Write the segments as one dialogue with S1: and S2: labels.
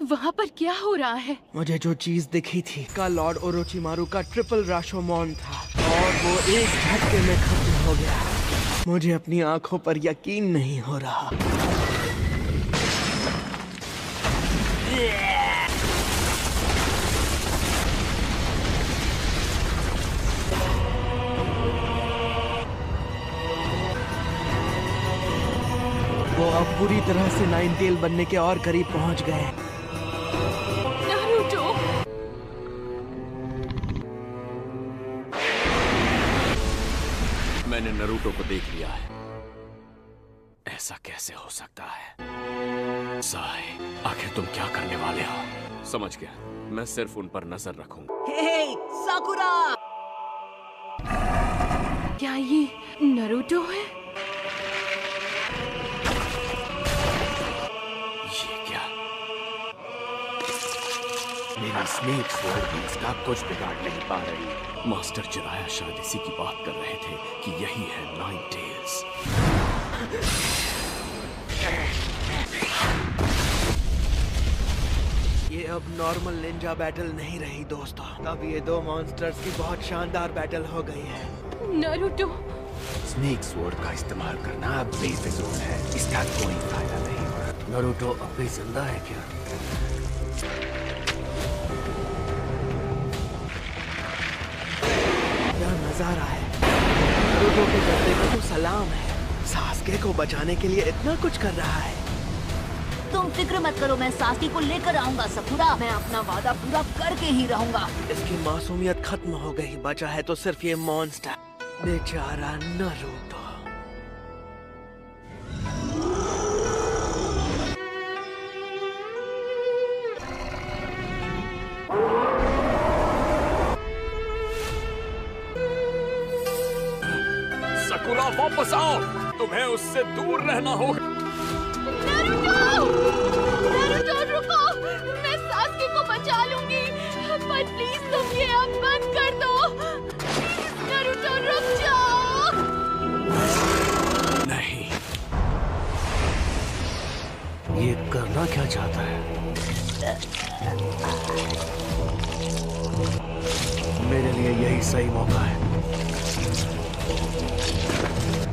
S1: वहाँ पर क्या हो रहा है?
S2: मुझे जो चीज दिखी थी का लॉर्ड ओरोचिमारू का ट्रिपल राशोमोन था और वो एक झटके में खत्म हो गया। मुझे अपनी आंखों पर यकीन नहीं हो रहा। वो अब पूरी तरह से नाइन टेल बनने के और करीब पहुंच गए।
S1: नारुतो!
S3: मैंने नारुतो को देख लिया है। ऐसा कैसे हो सकता है? साई, आखिर तुम क्या करने वाले हो? समझ गया, मैं सिर्फ उन पर नजर रखूंगा।
S4: हे साकुरा!
S1: क्या ये नारुतो है?
S3: मेरी स्नेक स्वॉर्ड इसका कुछ बिगाड़ नहीं पा रही। मास्टर चिराया शायद इसी की बात कर रहे थे कि यही है नाइन टेल्स।
S2: ये अब नॉर्मल निंजा बैटल नहीं रही दोस्तों। अब ये दो मॉन्स्टर्स की बहुत शानदार बैटल हो गई है।
S1: नारुतो!
S5: स्नेक स्वॉर्ड का इस्तेमाल करना अब बेफिजूल है। इसका कोई फायदा नहीं हो रहा। नारुतो अब भी जिंदा है क्या?
S2: नजारा है। नारुतो के बदले को तो सलाम है। सास्के को बचाने के लिए इतना कुछ कर रहा है।
S4: तुम फिक्र मत करो, मैं सास्के को लेकर आऊंगा साकुरा। मैं अपना वादा पूरा करके ही रहूंगा।
S2: इसकी मासूमियत खत्म हो गई। बचा है तो सिर्फ ये मॉन्स्टर। बेचारा नारुतो।
S3: साकुरा वापस आओ, तुम्हें उससे दूर रहना होगा।
S1: नारुतो! नारुतो रुको! मैं सास्के को बचा लूंगी। पर प्लीज तुम ये अब बंद कर दो। प्लीज नारुतो रुक जाओ।
S3: नहीं।
S5: ये करना क्या चाहता है? मेरे लिए यही सही मौका है।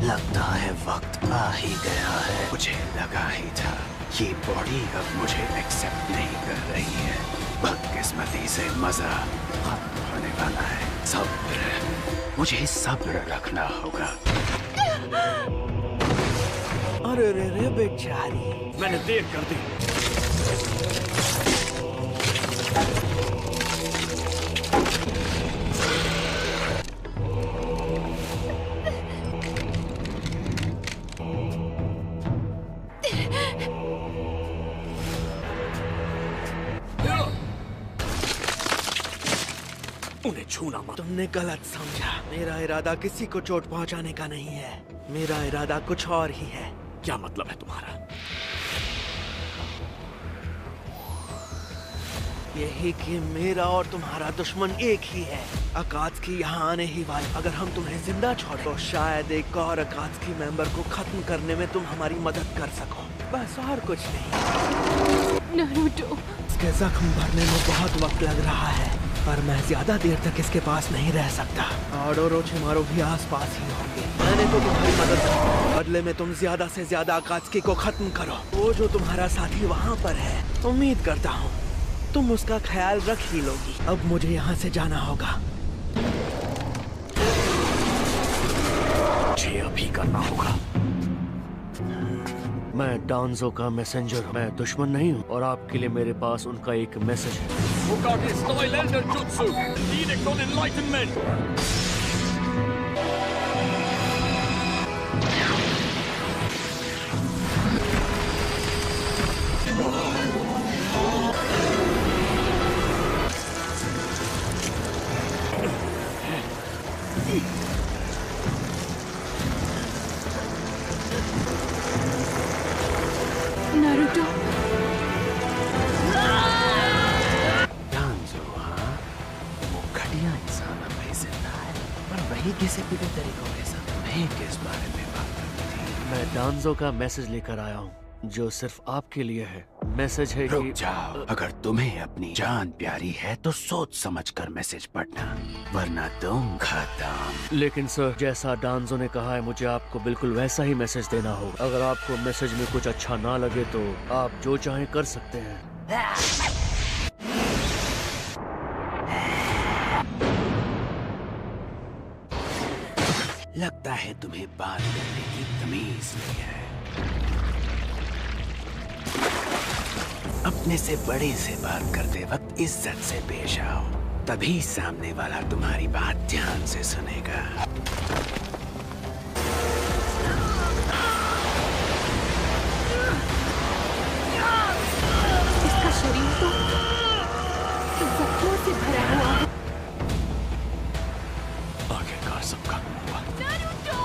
S5: लगता है वक्त आ ही गया है। मुझे लगा ही था ये बॉडी अब मुझे एक्सेप्ट नहीं कर रही है। बदकिस्मती से मजा खत्म होने वाला है। सब्र, मुझे सब्र रखना होगा।
S2: अरे रे रे बेचारी,
S3: मैंने देर कर दी। उन्हें छूना मत।
S2: तुमने गलत समझा। मेरा इरादा किसी को चोट पहुंचाने का नहीं है। मेरा इरादा कुछ और ही है।
S3: क्या मतलब है तुम्हारा?
S2: यही कि मेरा और तुम्हारा दुश्मन एक ही है। अकात्सुकी यहाँ आने ही वाले। अगर हम तुम्हें जिंदा छोड़ तो शायद एक और अकात्सुकी मेंबर को खत्म करने में तुम हमारी मदद कर सको। बस और कुछ नहीं।
S1: नारुतो!
S2: इसके जख्म भरने में बहुत वक्त लग रहा है, पर मैं ज्यादा देर तक इसके पास नहीं रह सकता। और ओरोचिमारू भी आसपास ही होंगे। मैंने तो तुम्हारी मदद की, बदले में तुम ज्यादा से ज्यादा अकात्सुकी को खत्म करो। वो जो तुम्हारा साथी वहाँ पर है, उम्मीद करता हूँ तुम उसका ख्याल रख ही लोगी। अब मुझे यहाँ से जाना होगा।
S3: मुझे अभी करना होगा।
S5: मैं डांजो का मैसेंजर हूँ। मैं दुश्मन नहीं हूँ और आपके लिए मेरे पास उनका एक मैसेज है।
S3: Hokage Style Elder Jutsu, Edict on Enlightenment.
S1: Naruto!
S5: किसी भी तरीकों के साथ नहीं किस बारे में बात करनी थी। मैं डांजो का मैसेज लेकर आया हूँ।
S6: जो सिर्फ आपके लिए है। मैसेज है
S5: रुक
S6: कि
S5: जाओ। अगर तुम्हें अपनी जान प्यारी है तो सोच समझकर मैसेज पढ़ना, वरना तुम खत्म।
S6: लेकिन सर, जैसा डांजो ने कहा है, मुझे आपको बिल्कुल वैसा ही मैसेज देना होगा। अगर आपको मैसेज में कुछ अच्छा ना लगे तो आप जो चाहें कर सकते हैं।
S5: लगता है तुम्हें बात करने की तमीज नहीं है। अपने से बड़े से बात करते वक्त इज्जत से पेश आओ, तभी सामने वाला तुम्हारी बात ध्यान से सुनेगा।
S1: इसका शरीर तो जख्मों से भरा हुआ है।
S3: आखिरकार सब खत्म हुआ।
S1: नारुतो!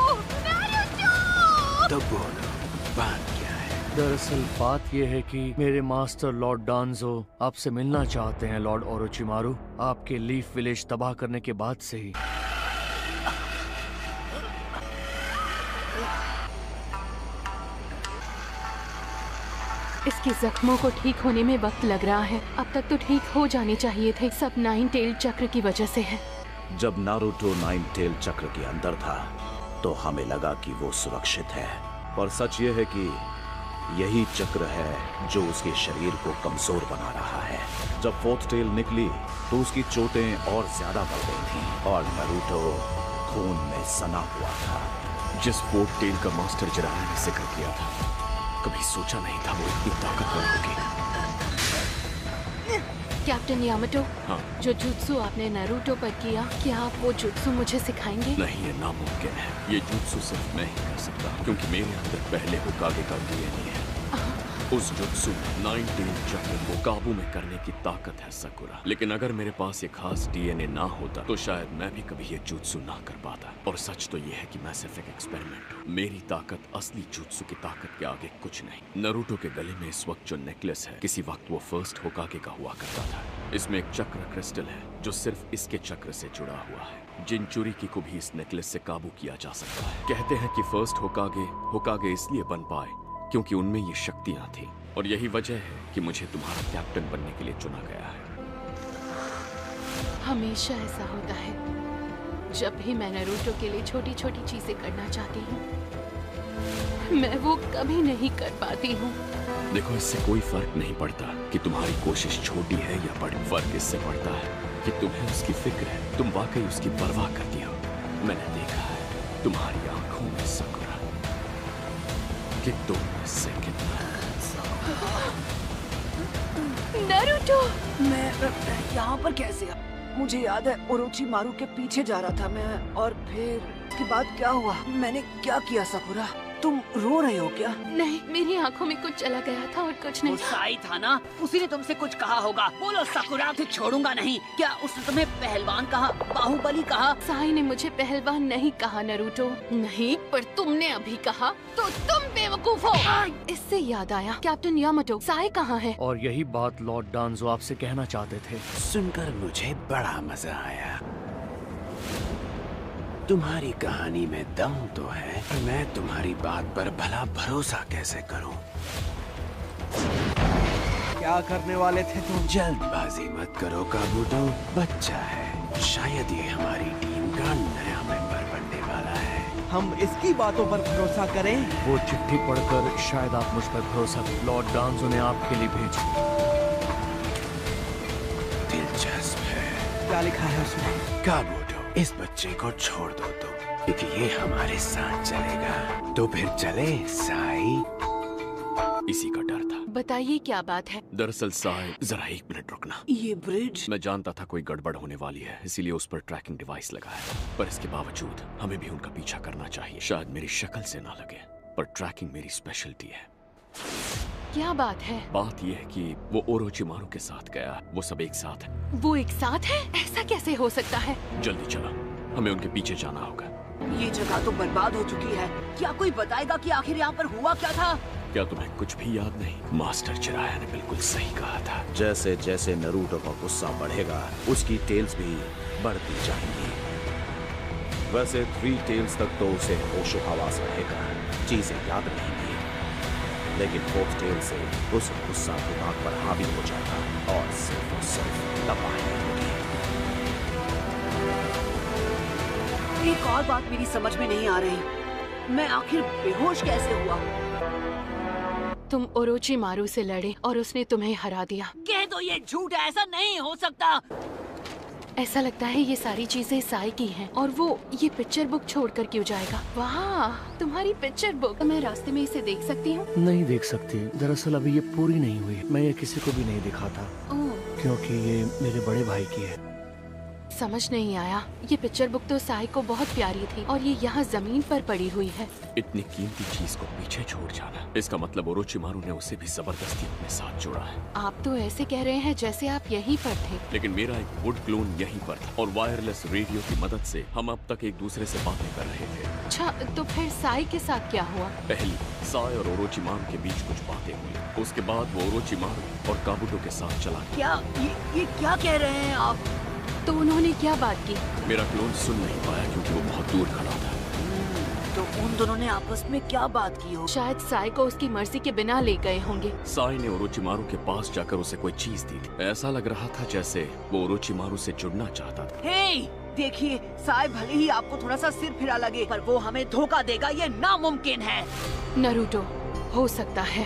S1: नारुतो!
S5: तो बोलो, बात क्या है?
S6: दरअसल बात यह है कि मेरे मास्टर लॉर्ड डांजो आपसे मिलना चाहते हैं लॉर्ड ओरोचिमारू। आपके लीफ विलेज तबाह करने के बाद से ही।
S1: इसके जख्मों को ठीक होने में वक्त लग रहा है। अब तक तो ठीक हो जाने चाहिए थे। सब नाइन टेल चक्र की वजह से है।
S7: जब नारुतो नाइन टेल चक्र के अंदर था तो हमें लगा कि वो सुरक्षित है, पर सच ये है कि यही चक्र है जो उसके शरीर को कमजोर बना रहा है। जब फोर्थ टेल निकली तो उसकी चोटें और ज्यादा बढ़ गई थीं और नारुतो खून में सना हुआ था।
S3: जिस फोर्थ टेल का मास्टर जिराया ने जिक्र किया था, कभी सोचा नहीं था वो इतनी ताकतवर होगी।
S1: कैप्टन यामाटो,
S3: हाँ।
S1: जो जुत्सु आपने नारुतो पर किया, क्या आप वो जुत्सु मुझे सिखाएंगे?
S3: नहीं, ये नामुमकिन है। ये जुत्सु सिर्फ मैं ही कर सकता, क्योंकि मेरे अंदर पहले होकागे का डीएनए है। उस जुत्सु नाइन टेल चक्र को काबू में करने की ताकत है सकुरा। लेकिन अगर मेरे पास ये खास डीएनए ना होता तो शायद मैं भी कभी ये जुत्सु ना कर पाता। और सच तो ये है कि मैं सिर्फ एक एक्सपेरिमेंट हूँ। मेरी ताकत असली जुत्सु की ताकत के आगे कुछ नहीं। नारुतो के गले में इस वक्त जो नेकलेस है, किसी वक्त वो फर्स्ट होकागे का हुआ करता था। इसमें एक चक्र क्रिस्टल है जो सिर्फ इसके चक्र से जुड़ा हुआ है। जिनचुरिकी को भी इस नेकलेस से काबू किया जा सकता है। कहते हैं कि फर्स्ट होकागे इसलिए बन पाए क्योंकि उनमें ये शक्तियां थी। और यही वजह है कि मुझे तुम्हारा कैप्टन बनने के लिए चुना गया है।
S1: हमेशा ऐसा होता है, जब भी मैं नारुतो के लिए छोटी छोटी चीजें करना चाहती हूँ, मैं वो कभी नहीं कर पाती हूँ।
S3: देखो, इससे कोई फर्क नहीं पड़ता कि तुम्हारी कोशिश छोटी है या बड़ी। फर्क इससे पड़ता है कि तुम्हें उसकी फिक्र है, तुम वाकई उसकी परवाह करती हो। मैंने देखा है तुम्हारी आंखों में सकुरा कि तुम इससे कितना।
S1: नारुतो!
S8: मैं यहाँ पर कैसे? मुझे याद है ओरोचिमारू के पीछे जा रहा था मैं, और फिर के बाद क्या हुआ? मैंने क्या किया सकुरा? तुम रो रहे हो क्या?
S1: नहीं, मेरी आंखों में कुछ चला गया था और कुछ नहीं।
S8: वो साई था ना, उसी ने तुमसे कुछ कहा होगा। बोलो सकुरा, तुझे छोड़ूंगा नहीं। क्या उसने तुम्हें पहलवान कहा, बाहुबली कहा?
S1: साई ने मुझे पहलवान नहीं कहा नारुतो। नहीं, पर तुमने अभी कहा तो तुम बेवकूफ हो। इससे याद आया, कैप्टन यामाटो, साई कहाँ है?
S6: और यही बात लॉर्ड डांजो आपसे कहना चाहते थे।
S5: सुनकर मुझे बड़ा मजा आया। तुम्हारी कहानी में दम तो है, पर मैं तुम्हारी बात पर भला भरोसा कैसे करूं?
S2: क्या करने वाले थे तुम?
S5: जल्दबाजी मत करो काबूतो, बच्चा है। शायद ये हमारी टीम का नया मेंबर बनने वाला है।
S2: हम इसकी बातों पर भरोसा करें?
S6: वो चिट्ठी पढ़कर शायद आप मुझ पर भरोसा करें। लॉर्ड डांजो ने आपके लिए भेजी।
S5: दिलचस्प है।
S2: क्या लिखा है उसमें?
S5: काबूतो, इस बच्चे को छोड़ दो तुम, क्योंकि ये हमारे साथ चलेगा। तो फिर चले साई।
S3: इसी का डर था।
S1: बताइए क्या बात है?
S3: दरअसल साई, जरा एक मिनट रुकना।
S8: ये ब्रिज?
S3: मैं जानता था कोई गड़बड़ होने वाली है, इसीलिए उस पर ट्रैकिंग डिवाइस लगाया। पर इसके बावजूद हमें भी उनका पीछा करना चाहिए। शायद मेरी शक्ल से ना लगे, पर ट्रैकिंग मेरी स्पेशलिटी है।
S1: क्या बात है?
S3: बात यह है कि वो ओरोचिमारू के साथ गया। वो सब एक साथ है।
S1: वो एक साथ है? ऐसा कैसे हो सकता है?
S3: जल्दी चलो, हमें उनके पीछे जाना होगा।
S8: ये जगह तो बर्बाद हो चुकी है। क्या कोई बताएगा कि आखिर यहाँ पर हुआ क्या था?
S3: क्या तुम्हें कुछ भी याद नहीं? मास्टर जिराया ने बिल्कुल सही कहा था।
S7: जैसे जैसे नारुतो का गुस्सा बढ़ेगा उसकी टेल्स भी बढ़ती जाएंगी। वैसे 3 टेल्स तक तो उसे होशो हवास रहेगा, चीजें याद रहेंगी। लेकिन फोर्थ टेल से उस गुस्सा दिमाग पर हावी हो जाएगा और सिर्फ तबाही होगी।
S8: एक और बात मेरी समझ में नहीं आ रही, मैं आखिर बेहोश कैसे हुआ?
S1: तुम ओरोचिमारू से लड़े और उसने तुम्हें हरा दिया।
S8: कह दो ये झूठ है, ऐसा नहीं हो सकता।
S1: ऐसा लगता है ये सारी चीजें साई की हैं और वो ये पिक्चर बुक छोड़कर क्यों जाएगा? वाह, तुम्हारी पिक्चर बुक। मैं रास्ते में इसे देख सकती हूँ?
S6: नहीं देख सकती, दरअसल अभी ये पूरी नहीं हुई। मैं ये किसी को भी नहीं दिखाता क्योंकि ये मेरे बड़े भाई की है।
S1: समझ नहीं आया, ये पिक्चर बुक तो साई को बहुत प्यारी थी और ये यहाँ जमीन पर पड़ी हुई है।
S3: इतनी कीमती चीज को पीछे छोड़ जाना, इसका मतलब ओरोचिमारू ने उसे भी जबरदस्ती अपने साथ जोड़ा है।
S1: आप तो ऐसे कह रहे हैं जैसे आप यहीं पर थे।
S3: लेकिन मेरा एक वुड क्लोन यहीं पर था और वायरलेस रेडियो की मदद से हम अब तक एक दूसरे से बातें कर रहे थे।
S1: अच्छा, तो फिर साई के साथ क्या हुआ?
S3: पहली, साई और ओरोचिमारू के बीच कुछ बातें हुई। उसके बाद वो ओरोचिमारू और काबुटो के साथ चला गया।
S8: क्या ये क्या कह रहे हैं आप?
S1: तो उन्होंने क्या बात की?
S3: मेरा क्लोन सुन नहीं पाया क्योंकि वो बहुत दूर खड़ा था।
S8: तो उन दोनों ने आपस में क्या बात की हो?
S1: शायद साई को उसकी मर्जी के बिना ले गए होंगे।
S3: साई ने ओरोचिमारू के पास जाकर उसे कोई चीज दी थी। ऐसा लग रहा था जैसे वो ओरोचिमारू से जुड़ना चाहता था।
S8: हे, देखिए, साई भले ही आपको थोड़ा सा सिर फिरा लगे, पर वो हमें धोखा देगा, ये नामुमकिन है।
S1: नरूटो, हो सकता है।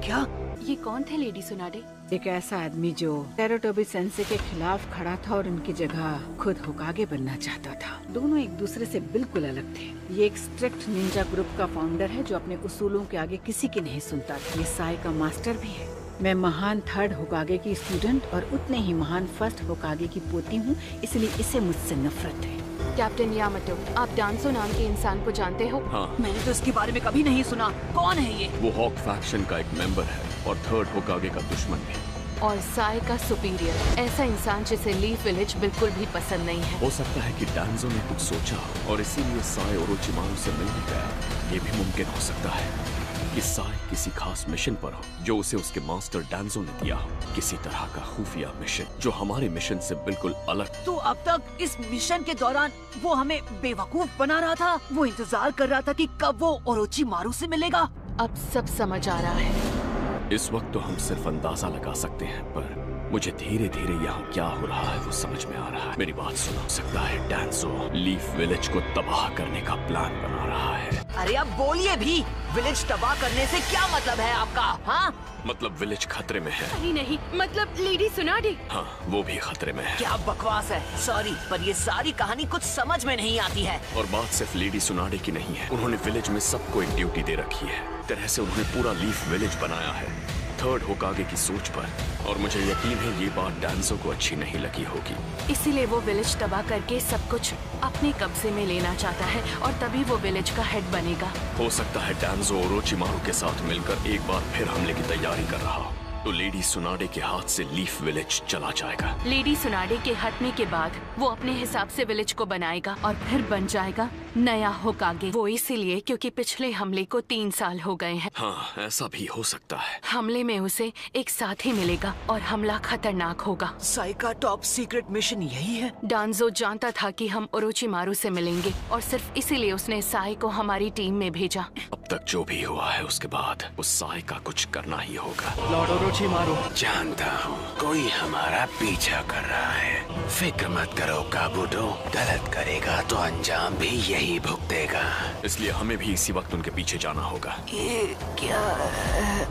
S8: क्या?
S1: ये कौन थे लेडी सुनाडे?
S9: एक ऐसा आदमी जो टेरोटोबी सेंसे के खिलाफ खड़ा था और उनकी जगह खुद होकागे बनना चाहता था। दोनों एक दूसरे से बिल्कुल अलग थे। ये एक स्ट्रिक्ट निंजा ग्रुप का फाउंडर है जो अपने उसूलों के आगे किसी की नहीं सुनता था। ये साई का मास्टर भी है। मैं महान थर्ड होकागे की स्टूडेंट और उतने ही महान फर्स्ट होकागे की पोती हूँ, इसलिए इसे मुझसे नफरत है।
S1: कैप्टन यामाटो, आप डांसो नाम के इंसान को जानते हो?
S3: हाँ,
S8: मैंने तो इसके बारे में कभी नहीं सुना। कौन है ये?
S3: वो हॉक फैक्शन का एक मेंबर है और थर्ड होकागे का दुश्मन भी।
S1: और साई का सुपीरियर, ऐसा इंसान जिसे लीफ विलेज बिल्कुल भी पसंद नहीं है।
S3: हो सकता है कि डांजो ने कुछ सोचा हो और इसीलिए साई ओरोचिमारू से मिलने गया। ये भी मुमकिन हो सकता है कि साई किसी खास मिशन पर हो जो उसे उसके मास्टर डांजो ने दिया हो, किसी तरह का खुफिया मिशन जो हमारे मिशन से बिल्कुल अलग।
S8: तो अब तक इस मिशन के दौरान वो हमें बेवकूफ बना रहा था। वो इंतजार कर रहा था कि कब वो ओरोचिमारू से मिलेगा।
S1: अब सब समझ आ रहा है।
S3: इस वक्त तो हम सिर्फ अंदाजा लगा सकते हैं, पर मुझे धीरे धीरे यहाँ क्या हो रहा है वो समझ में आ रहा है। मेरी बात सुनो, सकता है डांजो लीफ विलेज को तबाह करने का प्लान बना रहा है।
S8: अरे अब बोलिए भी, विलेज तबाह करने से क्या मतलब है आपका? हाँ,
S3: मतलब विलेज खतरे में है।
S1: नहीं नहीं, मतलब लेडी सुनाडे।
S3: हाँ, वो भी खतरे में है।
S8: क्या बकवास है। सॉरी, पर ये सारी कहानी कुछ समझ में नहीं आती है।
S3: और बात सिर्फ लेडी सुनाडे की नहीं है। उन्होंने विलेज में सबको एक ड्यूटी दे रखी है। तरह से उन्होंने पूरा लीफ विलेज बनाया है थर्ड होकागे की सोच पर, और मुझे यकीन है ये बात डांजो को अच्छी नहीं लगी होगी।
S1: इसीलिए वो विलेज तबाह करके सब कुछ अपने कब्जे में लेना चाहता है और तभी वो विलेज का हेड बनेगा।
S3: हो सकता है डांजो ओरोचिमारू के साथ मिलकर एक बार फिर हमले की तैयारी कर रहा हो, तो लेडी सुनाडे के हाथ से लीफ विलेज चला जाएगा।
S1: लेडी सुनाडे के हटने के बाद वो अपने हिसाब से विलेज को बनाएगा और फिर बन जाएगा नया होकागे। वो इसीलिए क्योंकि पिछले हमले को 3 साल हो गए हैं।
S3: हाँ, ऐसा भी हो सकता है।
S1: हमले में उसे एक साथी मिलेगा और हमला खतरनाक होगा।
S8: साई का टॉप सीक्रेट मिशन यही है।
S1: डांजो जानता था कि हम ओरोचिमारू से मिलेंगे और सिर्फ इसीलिए उसने साई को हमारी टीम में भेजा।
S3: अब तक जो भी हुआ है उसके बाद उस साई का कुछ करना ही होगा।
S2: लॉर्ड ओरोचिमारू,
S5: जानता हूँ कोई हमारा पीछा कर रहा है। फिक्र मत करो काबुटो, गलत करेगा तो अंजाम भी यही भुगतेगा।
S3: इसलिए हमें भी इसी वक्त उनके पीछे जाना होगा।
S8: ये क्या है?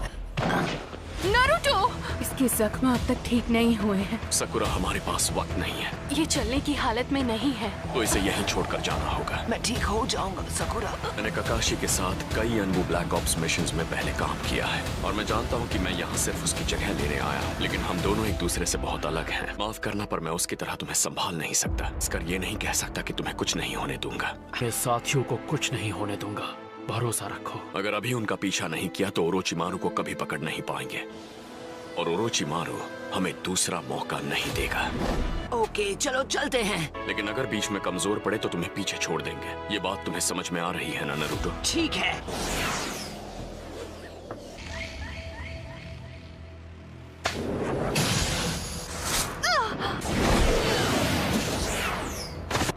S1: नारुतो, इसके जख्म अब तक ठीक नहीं हुए हैं।
S3: सकुरा, हमारे पास वक्त नहीं है।
S1: ये चलने की हालत में नहीं है।
S3: तो इसे यहीं छोड़कर जाना होगा।
S8: मैं ठीक हो जाऊंगा सकुरा।
S3: मैंने ककाशी के साथ कई अनबू ब्लैक ऑप्स मिशंस में पहले काम किया है और मैं जानता हूँ कि मैं यहाँ सिर्फ उसकी जगह लेने आया, लेकिन हम दोनों एक दूसरे से बहुत अलग हैं। माफ करना, पर मैं उसकी तरह तुम्हें संभाल नहीं सकता। इसकर ये नहीं कह सकता कि तुम्हें कुछ नहीं होने दूंगा।
S6: मैं साथियों को कुछ नहीं होने दूंगा, भरोसा रखो।
S3: अगर अभी उनका पीछा नहीं किया तो ओरोचिमारू को कभी पकड़ नहीं पाएंगे और ओरोचिमारू हमें दूसरा मौका नहीं देगा।
S8: ओके, चलो चलते हैं।
S3: लेकिन अगर बीच में कमजोर पड़े तो तुम्हें पीछे छोड़ देंगे। ये बात तुम्हें समझ में आ रही है ना नारुतो?
S8: ठीक है।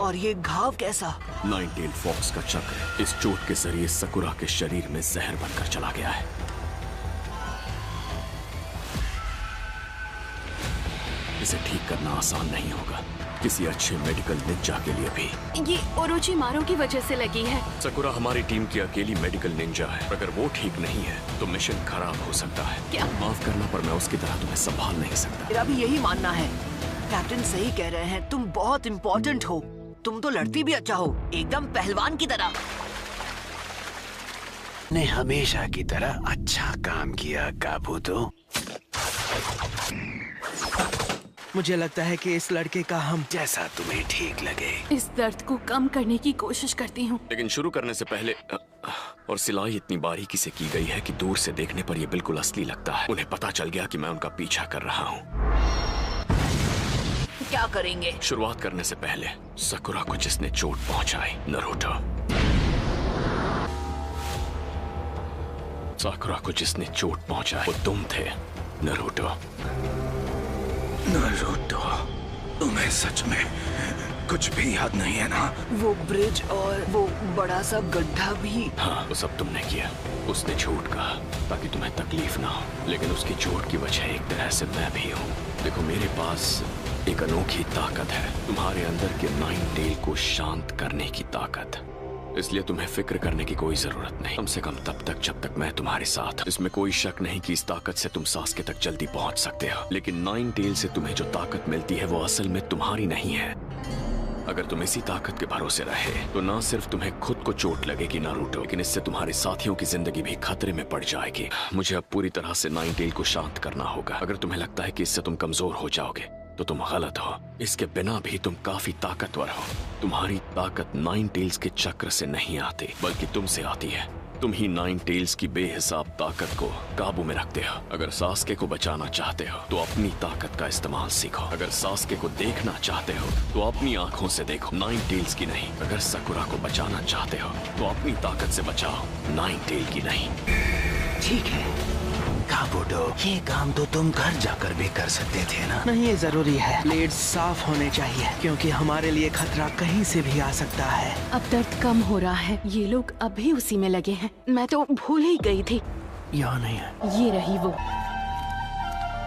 S8: और ये घाव कैसा?
S3: नाइन टेल फॉक्स का चक्र इस चोट के जरिए सकुरा के शरीर में जहर बनकर चला गया है। इसे ठीक करना आसान नहीं होगा, किसी अच्छे मेडिकल निंजा के लिए भी।
S1: ये ओरोचिमारू की वजह से लगी है।
S3: सकुरा हमारी टीम की अकेली मेडिकल निंजा है। अगर वो ठीक नहीं है तो मिशन खराब हो सकता है।
S1: क्या?
S3: माफ करना पर मैं उसकी तरह तुम्हें संभाल नहीं सकता।
S8: मेरा भी यही मानना है। कैप्टन सही कह रहे हैं, तुम बहुत इम्पोर्टेंट हो। तुम तो लड़ती भी अच्छा हो, एकदम पहलवान की तरह।
S5: ने हमेशा की तरह अच्छा काम किया काबूतो।
S2: मुझे लगता है कि इस लड़के का हम
S5: जैसा तुम्हें ठीक लगे।
S1: इस दर्द को कम करने की कोशिश करती हूँ।
S3: लेकिन शुरू करने से पहले और सिलाई इतनी बारीकी से की गई है कि दूर से देखने पर यह बिल्कुल असली लगता है। उन्हें पता चल गया कि मैं उनका पीछा कर रहा हूँ।
S8: क्या करेंगे?
S3: शुरुआत करने से पहले सकुरा को जिसने चोट पहुंचाई, नारुतो। साकुरा को जिसने चोट पहुंचाई वो तुम थे, नारुतो।
S5: नारुतो, तुम्हें सच में कुछ भी याद नहीं है ना?
S8: वो ब्रिज और वो बड़ा सा गड्ढा भी।
S3: हाँ, वो सब तुमने किया। उसने झूठ कहा ताकि तुम्हें तकलीफ ना हो, लेकिन उसकी चोट की वजह एक तरह से मैं भी हूँ। देखो, मेरे पास एक अनोखी ताकत है, तुम्हारे अंदर के नाइन टेल को शांत करने की ताकत। इसलिए तुम्हें फिक्र करने की कोई जरूरत नहीं, कम से कम तब तक जब तक मैं तुम्हारे साथ। इसमें कोई शक नहीं कि इस ताकत से तुम सास्के तक जल्दी पहुंच सकते हो, लेकिन नाइन टेल से तुम्हें जो ताकत मिलती है वो असल में तुम्हारी नहीं है। अगर तुम इसी ताकत के भरोसे रहे तो ना सिर्फ तुम्हें खुद को चोट लगेगी नारुतो, लेकिन इससे तुम्हारे साथियों की जिंदगी भी खतरे में पड़ जाएगी। मुझे अब पूरी तरह से नाइन टेल को शांत करना होगा। अगर तुम्हें लगता है कि इससे तुम कमजोर हो जाओगे तो तुम गलत हो। इसके बिना भी तुम काफी ताकतवर हो। तुम्हारी ताकत नाइन टेल्स के चक्र से नहीं आती, बल्कि तुमसे आती है। तुम ही नाइन टेल्स की बेहिसाब ताकत को काबू में रखते हो। अगर सास्के को बचाना चाहते हो तो अपनी ताकत का इस्तेमाल सीखो। अगर सास्के को देखना चाहते हो तो अपनी आंखों से देखो, नाइन टेल्स की नहीं। अगर सकुरा को बचाना चाहते हो तो अपनी ताकत से बचाओ, नाइन टेल की नहीं।
S5: ठीक है काबूतो, ये काम तो तुम घर जाकर भी कर सकते थे ना?
S2: नहीं, ये जरूरी है। ब्लेड्स साफ होने चाहिए क्योंकि हमारे लिए खतरा कहीं से भी आ सकता है।
S1: अब दर्द कम हो रहा है। ये लोग अभी उसी में लगे हैं। मैं तो भूल ही गई थी।
S2: यहाँ नहीं है।
S1: ये रही वो।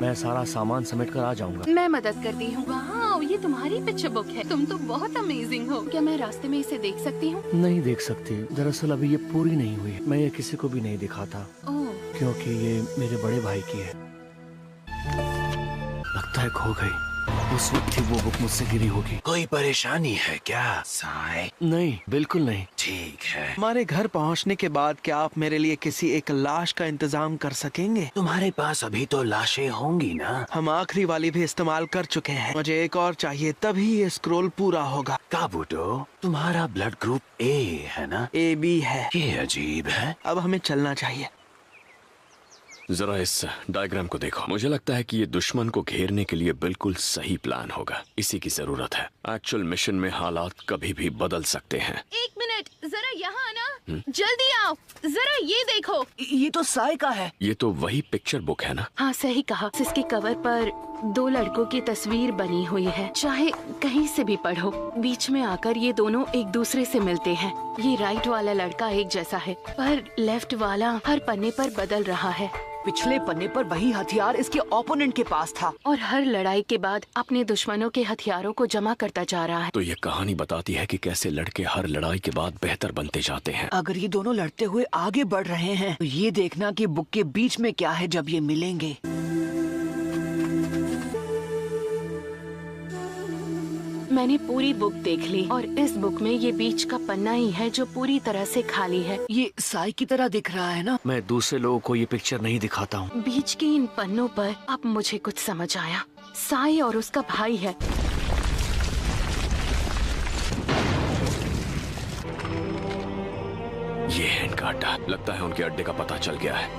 S6: मैं सारा सामान समेट कर आ जाऊंगा।
S1: मैं मदद करती हूँ। वाह, ये तुम्हारी पिक्चर बुक है। तुम तो बहुत अमेजिंग हो। क्या मैं रास्ते में इसे देख सकती हूँ?
S6: नहीं देख सकती। दरअसल अभी ये पूरी नहीं हुई। मैं ये किसी को भी नहीं दिखाता क्योंकि ये मेरे बड़े भाई की है। लगता है खो गई। उस वक्त ही वो बुक मुझसे गिरी होगी।
S5: कोई परेशानी है क्या साई?
S6: नहीं, बिल्कुल नहीं।
S5: ठीक है।
S2: हमारे घर पहुंचने के बाद क्या आप मेरे लिए किसी एक लाश का इंतजाम कर सकेंगे?
S5: तुम्हारे पास अभी तो लाशें होंगी ना?
S2: हम आखिरी वाली भी इस्तेमाल कर चुके हैं। मुझे एक और चाहिए, तभी ये स्क्रोल पूरा होगा।
S5: काबूतो, तुम्हारा ब्लड ग्रुप ए है ना?
S2: AB है।
S5: ये अजीब है।
S2: अब हमें चलना चाहिए।
S3: जरा इस डायग्राम को देखो। मुझे लगता है कि ये दुश्मन को घेरने के लिए बिल्कुल सही प्लान होगा। इसी की जरूरत है। एक्चुअल मिशन में हालात कभी भी बदल सकते हैं।
S1: एक मिनट, जरा यहाँ आना। जल्दी आओ, जरा ये देखो।
S8: ये तो साई का है।
S3: ये तो वही पिक्चर बुक है ना?
S1: हाँ, सही कहा। इसके कवर पर दो लड़कों की तस्वीर बनी हुई है। चाहे कहीं से भी पढ़ो, बीच में आकर ये दोनों एक दूसरे से मिलते हैं। ये राइट वाला लड़का एक जैसा है, पर लेफ्ट वाला हर पन्ने पर बदल रहा है।
S8: पिछले पन्ने पर वही हथियार इसके ओपोनेंट के पास था
S1: और हर लड़ाई के बाद अपने दुश्मनों के हथियारों को जमा करता जा रहा है।
S3: तो ये कहानी बताती है कि कैसे लड़के हर लड़ाई के बाद बेहतर बनते जाते हैं।
S8: अगर ये दोनों लड़ते हुए आगे बढ़ रहे हैं तो ये देखना कि बुक के बीच में क्या है जब ये मिलेंगे।
S1: मैंने पूरी बुक देख ली और इस बुक में ये बीच का पन्ना ही है जो पूरी तरह से खाली है।
S8: ये साई की तरह दिख रहा है ना?
S6: मैं दूसरे लोगों को ये पिक्चर नहीं दिखाता हूँ।
S1: बीच के इन पन्नों पर अब मुझे कुछ समझ आया। साई और उसका भाई है।
S3: ये है इनका अड्डा। लगता है उनके अड्डे का पता चल गया है।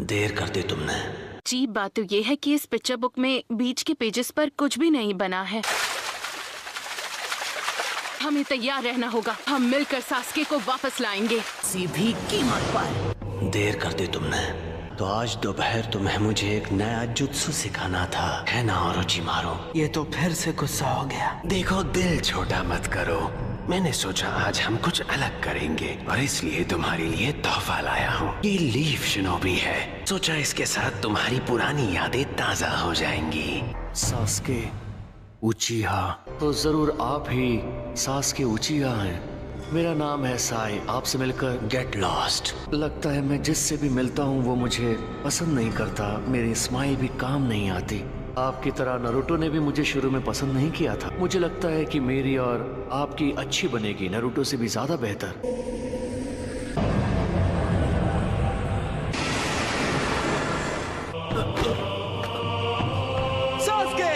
S5: देर कर दी तुमने।
S1: अजीब बात तो ये है कि इस पिक्चर बुक में बीच के पेजेस पर कुछ भी नहीं बना है। हमें तैयार रहना होगा। हम मिलकर सास्के को वापस लाएंगे,
S8: किसी भी कीमत पर।
S5: देर कर दी तुमने। तो आज दोपहर तुम्हें मुझे एक नया जुत्सु सिखाना था, है ना ओरोचिमारू?
S2: ये तो फिर से गुस्सा हो गया।
S5: देखो, दिल छोटा मत करो। मैंने सोचा आज हम कुछ अलग करेंगे और इसलिए तुम्हारे लिए तोहफा लाया हूँ। ये लीफ शिनोबी है। सोचा इसके साथ तुम्हारी पुरानी यादें ताजा हो जाएंगी।
S6: सास्के उचिहा, तो जरूर आप ही सास्के उचिहा हैं। मेरा नाम है साई। आपसे मिलकर
S5: गेट लॉस्ट।
S6: लगता है मैं जिससे भी मिलता हूँ वो मुझे पसंद नहीं करता। मेरी स्माइल भी काम नहीं आती। आपकी तरह नारुतो ने भी मुझे शुरू में पसंद नहीं किया था। मुझे लगता है कि मेरी और आपकी अच्छी बनेगी, नारुतो से भी ज्यादा बेहतर।
S2: सास्के!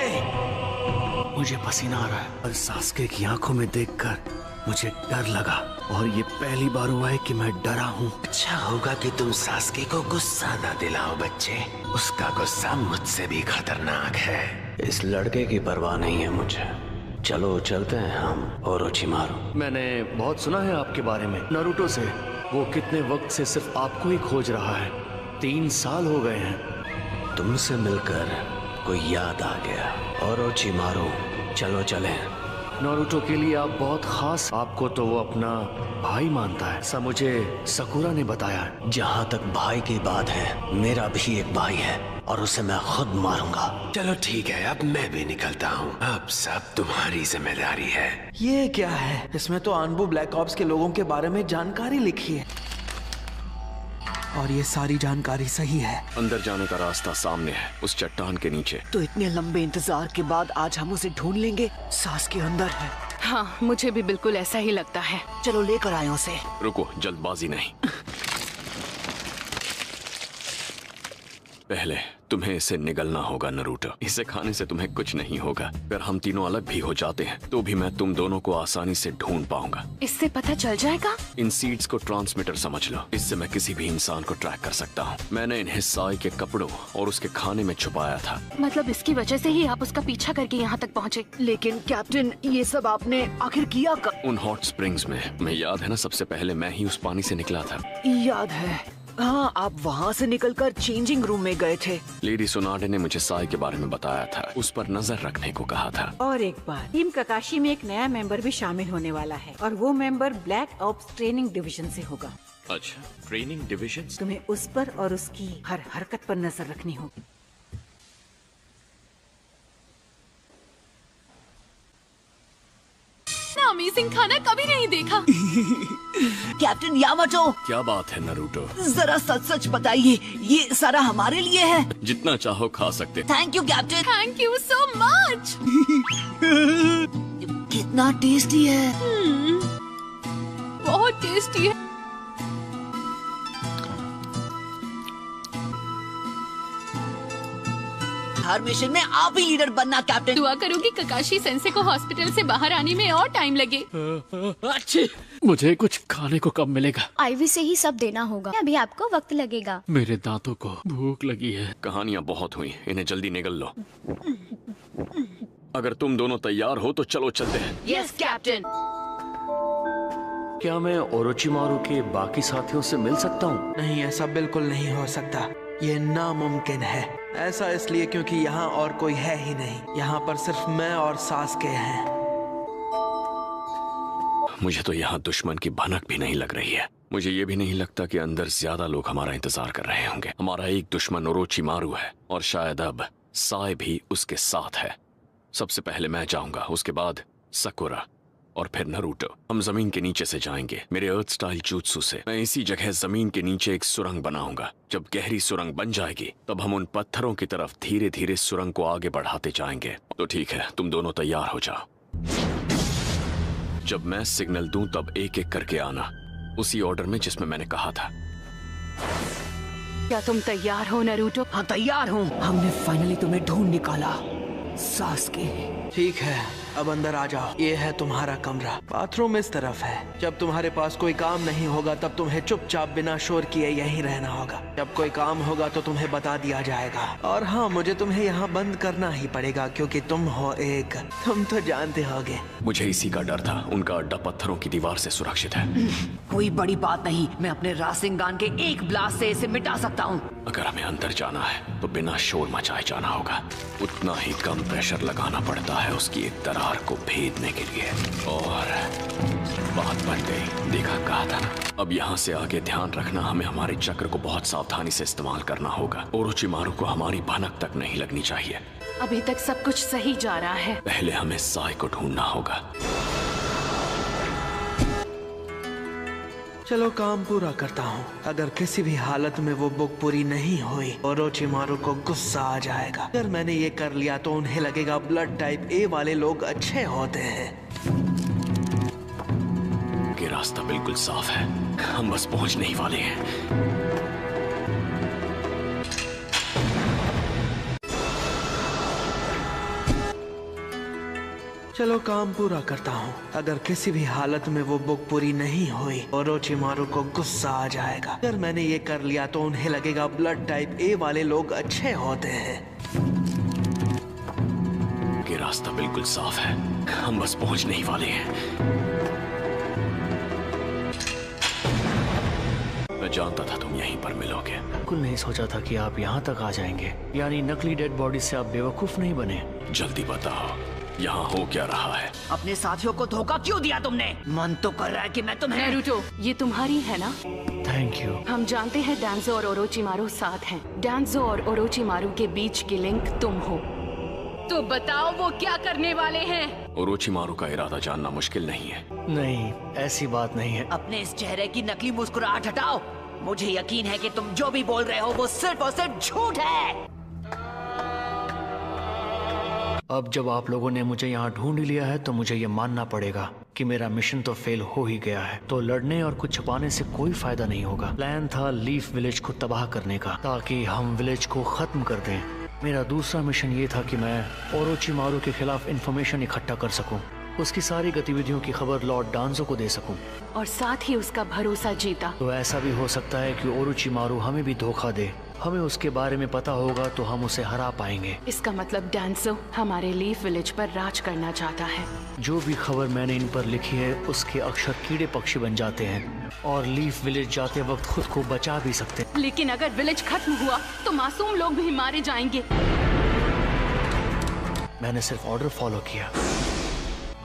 S6: मुझे पसीना आ रहा है और सास्के की आंखों में देखकर मुझे डर लगा और ये पहली बार हुआ है कि मैं डरा हूँ।
S5: अच्छा होगा कि तुम सास्के को गुस्सा न दिलाओ बच्चे। उसका गुस्सा मुझसे भी खतरनाक है। इस लड़के की परवाह नहीं है मुझे। चलो चलते हैं हम ओरोचिमारू।
S6: मैंने बहुत सुना है आपके बारे में, नारुतो से। वो कितने वक्त से सिर्फ आपको ही खोज रहा है। 3 साल हो गए हैं।
S5: तुमसे मिलकर कोई याद आ गया। ओरोचिमारू चलो चलें।
S6: नारुतो के लिए आप बहुत खास। आपको तो वो अपना भाई मानता है, ऐसा मुझे सकुरा ने बताया।
S5: जहाँ तक भाई की बात है, मेरा भी एक भाई है और उसे मैं खुद मारूंगा। चलो ठीक है, अब मैं भी निकलता हूँ। अब सब तुम्हारी जिम्मेदारी है।
S2: ये क्या है? इसमें तो अनबू ब्लैक ऑप्स के लोगों के बारे में जानकारी लिखी है और ये सारी जानकारी सही है।
S3: अंदर जाने का रास्ता सामने है, उस चट्टान के नीचे।
S8: तो इतने लंबे इंतजार के बाद आज हम उसे ढूंढ लेंगे। सास के अंदर है।
S1: हाँ, मुझे भी बिल्कुल ऐसा ही लगता है।
S8: चलो लेकर आए उसे।
S3: रुको, जल्दबाजी नहीं। पहले तुम्हें इसे निगलना होगा नारुतो। इसे खाने से तुम्हें कुछ नहीं होगा। अगर हम तीनों अलग भी हो जाते हैं तो भी मैं तुम दोनों को आसानी से ढूंढ पाऊंगा।
S1: इससे पता चल जाएगा?
S3: इन सीड्स को ट्रांसमीटर समझ लो। इससे मैं किसी भी इंसान को ट्रैक कर सकता हूँ। मैंने इन्हें साई के कपड़ों और उसके खाने में छुपाया था।
S1: मतलब इसकी वजह से ही आप उसका पीछा करके यहाँ तक पहुँचे?
S8: लेकिन कैप्टन, ये सब आपने आखिर किया कब?
S3: उन हॉट स्प्रिंग्स में। मैं याद है ना, सबसे पहले मैं ही उस पानी से निकला था।
S8: याद है। हाँ, आप वहाँ से निकलकर चेंजिंग रूम में गए थे।
S3: लेडी सोनाडे ने मुझे साई के बारे में बताया था। उस पर नजर रखने को कहा था।
S9: और एक बार टीम ककाशी में एक नया मेंबर भी शामिल होने वाला है और वो member black ops training division से होगा।
S3: अच्छा, ट्रेनिंग डिवीजन।
S9: तुम्हें उस पर और उसकी हर हरकत पर नजर रखनी होगी।
S1: अमेजिंग खाना कभी नहीं देखा।
S8: कैप्टन यामाटो,
S3: क्या बात है नारुतो?
S8: जरा सच सच बताइए, ये सारा हमारे लिए है?
S3: जितना चाहो खा सकते।
S8: Thank you captain.
S1: Thank you so much.
S8: कितना टेस्टी है।
S1: बहुत टेस्टी है।
S8: हर मिशन में आप ही लीडर बनना कैप्टन।
S1: दुआ करूंगी ककाशी सेंसे को हॉस्पिटल से बाहर आने में और टाइम लगे।
S6: अच्छी, मुझे कुछ खाने को कब मिलेगा?
S10: आईवी से ही सब देना होगा। अभी आपको वक्त लगेगा।
S6: मेरे दांतों को भूख लगी है।
S3: कहानियाँ बहुत हुई, इन्हें जल्दी निगल लो। अगर तुम दोनों तैयार हो तो चलो चलते हैं।
S1: Yes captain.
S6: क्या मैं ओरोचिमारू के बाकी साथियों से मिल सकता हूँ?
S2: नहीं, ऐसा बिल्कुल नहीं हो सकता। ये नामुमकिन है। ऐसा इसलिए क्योंकि यहाँ और कोई है ही नहीं। यहाँ पर सिर्फ मैं और सास्के हैं।
S3: मुझे तो यहाँ दुश्मन की भनक भी नहीं लग रही है। मुझे ये भी नहीं लगता कि अंदर ज्यादा लोग हमारा इंतजार कर रहे होंगे। हमारा एक दुश्मन ओरोचिमारू है और शायद अब साई भी उसके साथ है। सबसे पहले मैं जाऊंगा, उसके बाद सकुरा और फिर नारुतो। हम जमीन के नीचे से जाएंगे, मेरे अर्थ स्टाइल जुत्सु से। मैं इसी जगह जमीन के नीचे एक सुरंग बनाऊंगा। जब गहरी सुरंग बन जाएगी तब हम उन पत्थरों की तरफ धीरे धीरे सुरंग को आगे बढ़ाते जाएंगे। तो ठीक है, तुम दोनों तैयार हो जाओ। जब मैं सिग्नल दूं तब एक एक करके आना, उसी ऑर्डर में जिसमें मैंने कहा था।
S1: क्या तुम तैयार हो नारुतो?
S8: हाँ तैयार हूँ। हमने फाइनली तुम्हें ढूंढ निकाला सास्के।
S2: ठीक है, अब अंदर आ जाओ। ये है तुम्हारा कमरा। बाथरूम इस तरफ है। जब तुम्हारे पास कोई काम नहीं होगा तब तुम्हें चुपचाप बिना शोर किए यहीं रहना होगा। जब कोई काम होगा तो तुम्हें बता दिया जाएगा। और हाँ, मुझे तुम्हें यहाँ बंद करना ही पड़ेगा क्योंकि तुम हो एक, तुम तो जानते होगे।
S3: मुझे इसी का डर था। उनका अड्डा पत्थरों की दीवार से सुरक्षित है।
S8: कोई बड़ी बात नहीं, मैं अपने रासिंगान के एक ब्लास्ट से इसे मिटा सकता हूँ।
S3: अगर हमें अंदर जाना है तो बिना शोर मचाए जाना होगा। उतना ही कम प्रेशर लगाना पड़ता है उसकी एक दरार को भेदने के लिए। और बात बन गई, देखा कहा था ना। अब यहाँ से आगे ध्यान रखना, हमें हमारे चक्र को बहुत सावधानी से इस्तेमाल करना होगा। ओरोचिमारू को हमारी भनक तक नहीं लगनी चाहिए।
S1: अभी तक सब कुछ सही जा रहा है।
S3: पहले हमें साई को ढूंढना होगा।
S2: चलो काम पूरा करता हूँ। अगर किसी भी हालत में वो बुक पूरी नहीं हुई, ओरोचिमारू को गुस्सा आ जाएगा। अगर मैंने ये कर लिया तो उन्हें लगेगा ब्लड टाइप ए वाले लोग अच्छे होते हैं।
S3: ये रास्ता बिल्कुल साफ है, हम बस पहुंचने ही वाले हैं।
S2: चलो काम पूरा करता हूँ। अगर किसी भी हालत में वो बुक पूरी नहीं हुई, ओरोचिमारू को गुस्सा आ जाएगा। अगर मैंने ये कर लिया तो उन्हें लगेगा ब्लड टाइप ए वाले लोग अच्छे होते हैं।
S3: ये रास्ता बिल्कुल साफ है, हम बस पहुंचने ही वाले हैं। मैं जानता था तुम यहीं पर मिलोगे।
S6: बिल्कुल नहीं सोचा था कि आप यहाँ तक आ जाएंगे। यानी नकली डेड बॉडी से आप बेवकूफ नहीं बने।
S3: जल्दी बताओ, यहाँ हो क्या रहा है?
S8: अपने साथियों को धोखा क्यों दिया तुमने? मन तो कर रहा है कि मैं तुम्हें।
S1: नारुतो, ये तुम्हारी है ना?
S6: Thank you.
S1: हम जानते हैं डांजो और ओरोचिमारू साथ हैं। डांजो और ओरोचिमारू के बीच की लिंक तुम हो। तो बताओ वो क्या करने वाले हैं?
S3: ओरोचिमारू का इरादा जानना मुश्किल नहीं है।
S6: नहीं, ऐसी बात नहीं है।
S8: अपने इस चेहरे की नकली मुस्कुराहट हटाओ। मुझे यकीन है कि तुम जो भी बोल रहे हो वो सिर्फ और सिर्फ झूठ है।
S6: अब जब आप लोगों ने मुझे यहाँ ढूंढ लिया है तो मुझे ये मानना पड़ेगा कि मेरा मिशन तो फेल हो ही गया है। तो लड़ने और कुछ छुपाने से कोई फायदा नहीं होगा। प्लान था लीफ विलेज को तबाह करने का, ताकि हम विलेज को खत्म कर दें। मेरा दूसरा मिशन ये था कि मैं ओरोचिमारू के खिलाफ इंफॉर्मेशन इकट्ठा कर सकूं, उसकी सारी गतिविधियों की खबर लॉर्ड डांजो को दे सकूं,
S1: और साथ ही उसका भरोसा जीता।
S6: तो ऐसा भी हो सकता है कि ओरोचिमारू हमें भी धोखा दे। हमें उसके बारे में पता होगा तो हम उसे हरा पाएंगे।
S1: इसका मतलब डांजो हमारे लीफ विलेज पर राज करना चाहता है।
S6: जो भी खबर मैंने इन पर लिखी है उसके अक्षर कीड़े पक्षी बन जाते हैं और लीफ विलेज जाते वक्त खुद को बचा भी सकते हैं।
S1: लेकिन अगर विलेज खत्म हुआ तो मासूम लोग भी मारे जाएंगे।
S6: मैंने सिर्फ ऑर्डर फॉलो किया।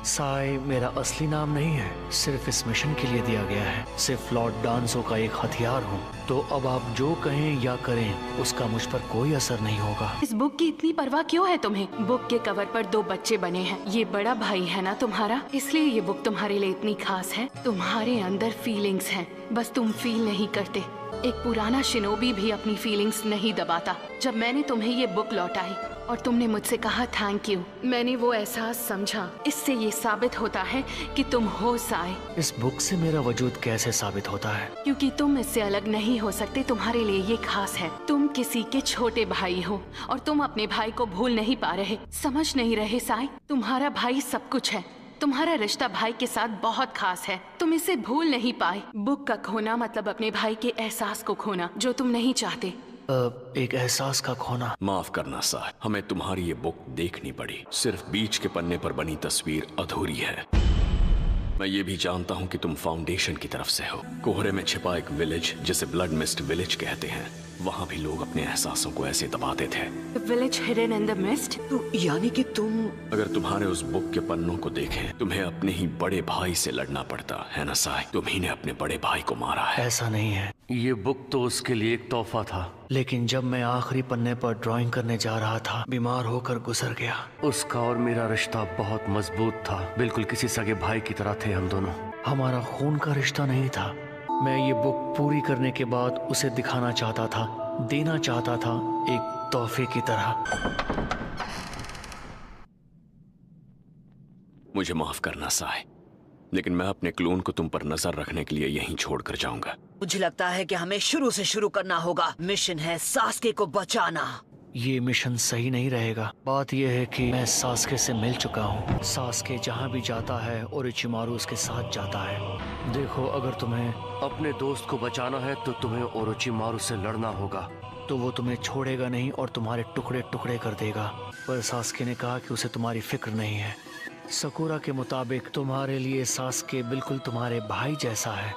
S6: साई मेरा असली नाम नहीं है, सिर्फ इस मिशन के लिए दिया गया है। सिर्फ लॉर्ड डांजो का एक हथियार हूँ। तो अब आप जो कहें या करें उसका मुझ पर कोई असर नहीं होगा।
S1: इस बुक की इतनी परवाह क्यों है तुम्हें? बुक के कवर पर 2 बच्चे बने हैं। ये बड़ा भाई है ना तुम्हारा, इसलिए ये बुक तुम्हारे लिए इतनी खास है। तुम्हारे अंदर फीलिंग्स हैं, बस तुम फील नहीं करते। एक पुराना शिनोबी भी अपनी फीलिंग्स नहीं दबाता। जब मैंने तुम्हें ये बुक लौटाई और तुमने मुझसे कहा थैंक यू, मैंने वो एहसास समझा। इससे ये साबित होता है कि तुम हो साई।
S6: इस बुक से मेरा वजूद कैसे साबित होता है?
S1: क्योंकि तुम इससे अलग नहीं हो सकते। तुम्हारे लिए ये खास है। तुम किसी के छोटे भाई हो और तुम अपने भाई को भूल नहीं पा रहे, समझ नहीं रहे साई। तुम्हारा भाई सब कुछ है। तुम्हारा रिश्ता भाई के साथ बहुत खास है। तुम इसे भूल नहीं पाए। बुक का खोना मतलब अपने भाई के एहसास को खोना जो तुम नहीं चाहते।
S6: एक एहसास का खोना।
S3: माफ करना साहब, हमें तुम्हारी ये बुक देखनी पड़ी। सिर्फ बीच के पन्ने पर बनी तस्वीर अधूरी है। मैं ये भी जानता हूँ कि तुम फाउंडेशन की तरफ से हो। कोहरे में छिपा एक विलेज जिसे ब्लड मिस्ट विलेज कहते हैं, वहाँ भी लोग अपने एहसासों को ऐसे दबाते थे।
S1: Village hidden in the mist.
S8: तो यानी कि तुम
S3: अगर तुम्हारे उस बुक के पन्नों को देखें, तुम्हें अपने ही बड़े भाई से लड़ना पड़ता है ना साई? तुम्ही ने अपने बड़े भाई को मारा है।
S6: ऐसा नहीं है, ये बुक तो उसके लिए एक तोहफा था। लेकिन जब मैं आखिरी पन्ने पर ड्राइंग करने जा रहा था, बीमार होकर गुजर गया। उसका और मेरा रिश्ता बहुत मजबूत था, बिल्कुल किसी सगे भाई की तरह थे हम दोनों। हमारा खून का रिश्ता नहीं था। मैं ये बुक पूरी करने के बाद उसे दिखाना चाहता था, देना चाहता था एक तोहफे की तरह।
S3: मुझे माफ करना साई, लेकिन मैं अपने क्लोन को तुम पर नजर रखने के लिए यहीं छोड़कर जाऊंगा।
S8: मुझे लगता है कि हमें शुरू से शुरू करना होगा। मिशन है सास्के को बचाना।
S6: ये मिशन सही नहीं रहेगा। बात यह है कि मैं सास्के से मिल चुका हूँ। सास्के जहाँ भी जाता है ओरोचिमारू उसके साथ जाता है। देखो, अगर तुम्हें अपने दोस्त को बचाना है तो तुम्हें ओरोचिमारू से लड़ना होगा। तो वो तुम्हें छोड़ेगा नहीं और तुम्हारे टुकड़े टुकड़े कर देगा। पर सास्के ने कहा कि उसे तुम्हारी फिक्र नहीं है। सकुरा के मुताबिक तुम्हारे लिए सास्के बिल्कुल तुम्हारे भाई जैसा है।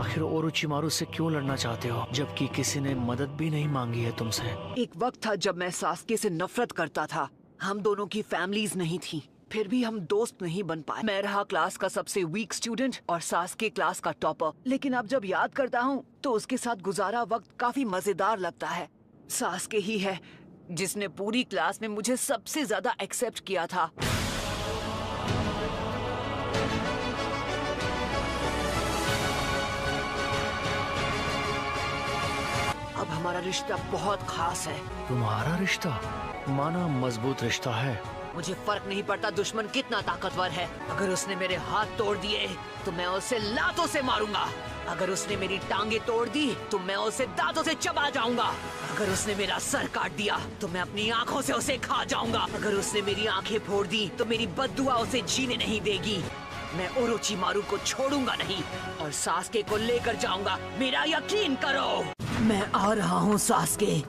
S6: आखिर ओरोचिमारू से क्यों लड़ना चाहते हो जबकि किसी ने मदद भी नहीं मांगी है तुमसे?
S8: एक वक्त था जब मैं सास्के से नफरत करता था। हम दोनों की फैमिलीज नहीं थी, फिर भी हम दोस्त नहीं बन पाए। मैं रहा क्लास का सबसे वीक स्टूडेंट और सास्के क्लास का टॉपर। लेकिन अब जब याद करता हूँ तो उसके साथ गुजारा वक्त काफी मजेदार लगता है। सास्के ही है जिसने पूरी क्लास में मुझे सबसे ज्यादा एक्सेप्ट किया था। अब हमारा रिश्ता बहुत खास है।
S6: तुम्हारा रिश्ता? माना मजबूत रिश्ता है।
S8: मुझे फर्क नहीं पड़ता दुश्मन कितना ताकतवर है। अगर उसने मेरे हाथ तोड़ दिए तो मैं उसे लातों से मारूंगा। अगर उसने मेरी टांगे तोड़ दी तो मैं उसे दांतों से चबा जाऊंगा। अगर उसने मेरा सर काट दिया तो मैं अपनी आंखों से उसे खा जाऊंगा। अगर उसने मेरी आंखें फोड़ दी तो मेरी बद्दुआ उसे जीने नहीं देगी। मैं ओरोचिमारू को छोड़ूंगा नहीं और सास्के को लेकर जाऊंगा। मेरा यकीन करो। मैं आ रहा हूँ सास्के।